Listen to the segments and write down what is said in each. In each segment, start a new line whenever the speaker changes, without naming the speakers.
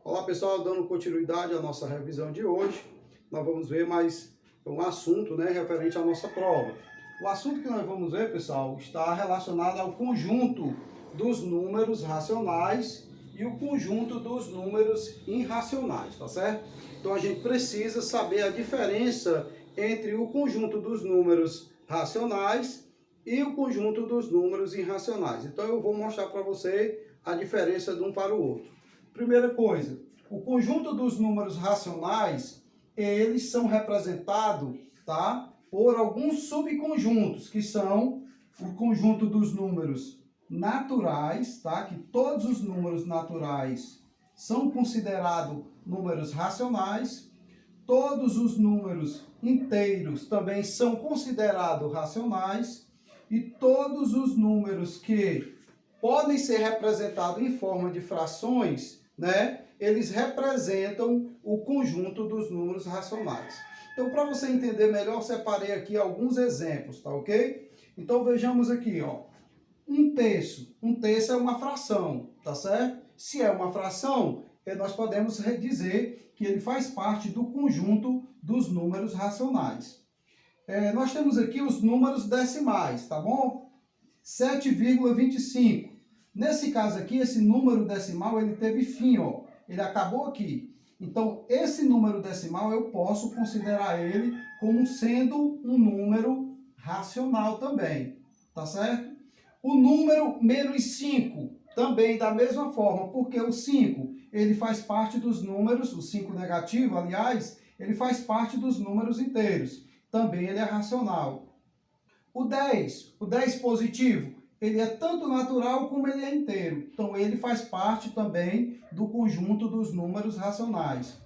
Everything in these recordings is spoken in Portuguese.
Olá pessoal, dando continuidade à nossa revisão de hoje, nós vamos ver mais um assunto, referente à nossa prova. O assunto que nós vamos ver, pessoal, está relacionado ao conjunto dos números racionais e o conjunto dos números irracionais, tá certo? Então a gente precisa saber a diferença entre o conjunto dos números racionais e o conjunto dos números irracionais. Então eu vou mostrar para você a diferença de um para o outro. Primeira coisa, o conjunto dos números racionais, eles são representados, tá, por alguns subconjuntos, que são o conjunto dos números naturais, tá, que todos os números naturais são considerados números racionais, todos os números inteiros também são considerados racionais, e todos os números que podem ser representados em forma de frações, eles representam o conjunto dos números racionais. Então, para você entender melhor, eu separei aqui alguns exemplos, tá ok? Então, vejamos aqui, ó. Um terço é uma fração, tá certo? Se é uma fração, nós podemos dizer que ele faz parte do conjunto dos números racionais. Nós temos aqui os números decimais, tá bom? 7,25. Nesse caso aqui, esse número decimal, ele teve fim, ó. Ele acabou aqui. Então, esse número decimal, eu posso considerar ele como sendo um número racional também, tá certo? O número menos 5, também da mesma forma, porque o 5, ele faz parte dos números, o 5 negativo, aliás, ele faz parte dos números inteiros. Também ele é racional. O 10 positivo, ele é tanto natural como ele é inteiro. Então, ele faz parte também do conjunto dos números racionais.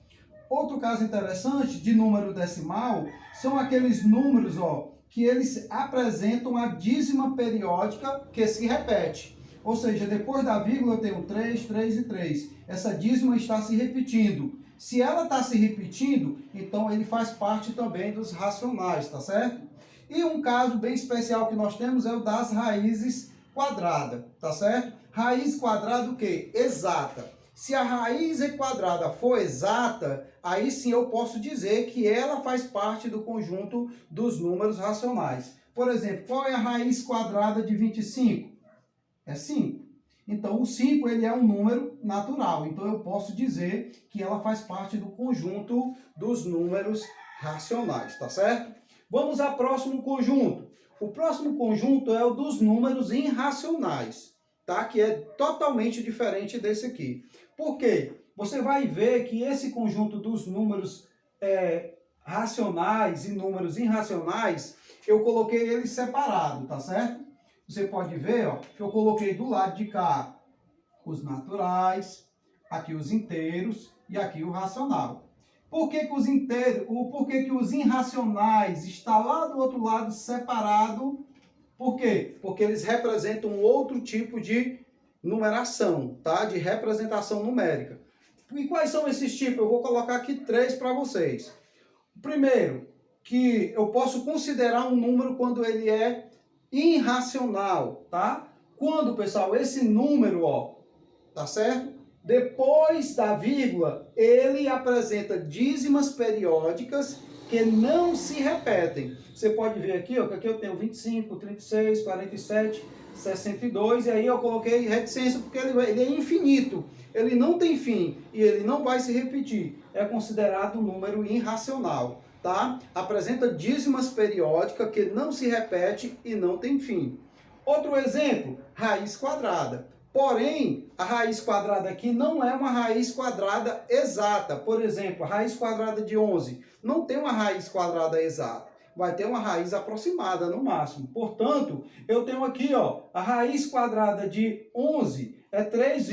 Outro caso interessante de número decimal são aqueles números, ó, que eles apresentam a dízima periódica que se repete. Ou seja, depois da vírgula eu tenho 3, 3 e 3. Essa dízima está se repetindo. Se ela está se repetindo, então ele faz parte também dos racionais, tá certo? E um caso bem especial que nós temos é o das raízes quadradas, tá certo? Raiz quadrada o quê? Exata. Se a raiz quadrada for exata, aí sim eu posso dizer que ela faz parte do conjunto dos números racionais. Por exemplo, qual é a raiz quadrada de 25? É 5. Então, o 5 ele é um número natural. Então, eu posso dizer que ela faz parte do conjunto dos números racionais, tá certo? Vamos ao próximo conjunto. O próximo conjunto é o dos números irracionais, tá? Que é totalmente diferente desse aqui. Por quê? Você vai ver que esse conjunto dos números racionais e números irracionais, eu coloquei eles separados, tá certo? Você pode ver, ó, que eu coloquei do lado de cá os naturais, aqui os inteiros e aqui o racional. Por que os inteiros, por que os irracionais estão lá do outro lado separado? Por quê? Porque eles representam outro tipo de numeração, tá? De representação numérica. E quais são esses tipos? Eu vou colocar aqui 3 para vocês. O primeiro, que eu posso considerar um número quando ele é irracional, tá? Quando, pessoal, esse número, ó, tá certo? Depois da vírgula, ele apresenta dízimas periódicas que não se repetem. Você pode ver aqui, ó, que aqui eu tenho 25, 36, 47, 62, e aí eu coloquei reticência porque ele é infinito. Ele não tem fim e ele não vai se repetir. É considerado um número irracional, tá? Apresenta dízimas periódicas que não se repete e não tem fim. Outro exemplo, raiz quadrada. Porém, a raiz quadrada aqui não é uma raiz quadrada exata. Por exemplo, a raiz quadrada de 11 não tem uma raiz quadrada exata. Vai ter uma raiz aproximada no máximo. Portanto, eu tenho aqui, ó, a raiz quadrada de 11 é 3,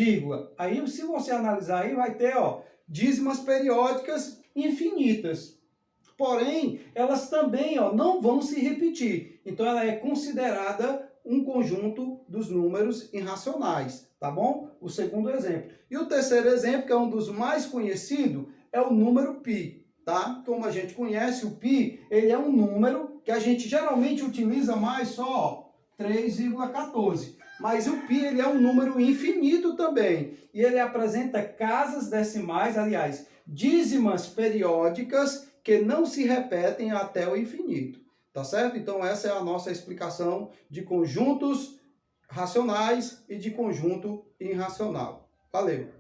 aí se você analisar aí, vai ter, ó, dízimas periódicas infinitas. Porém, elas também, ó, não vão se repetir. Então, ela é considerada um conjunto dos números irracionais, tá bom? O segundo exemplo. E o terceiro exemplo, que é um dos mais conhecidos, é o número π, tá? Como a gente conhece, o π, ele é um número que a gente geralmente utiliza mais só 3,14. Mas o π ele é um número infinito também. E ele apresenta casas decimais, aliás, dízimas periódicas que não se repetem até o infinito. Tá certo? Então essa é a nossa explicação de conjuntos racionais e de conjunto irracional. Valeu!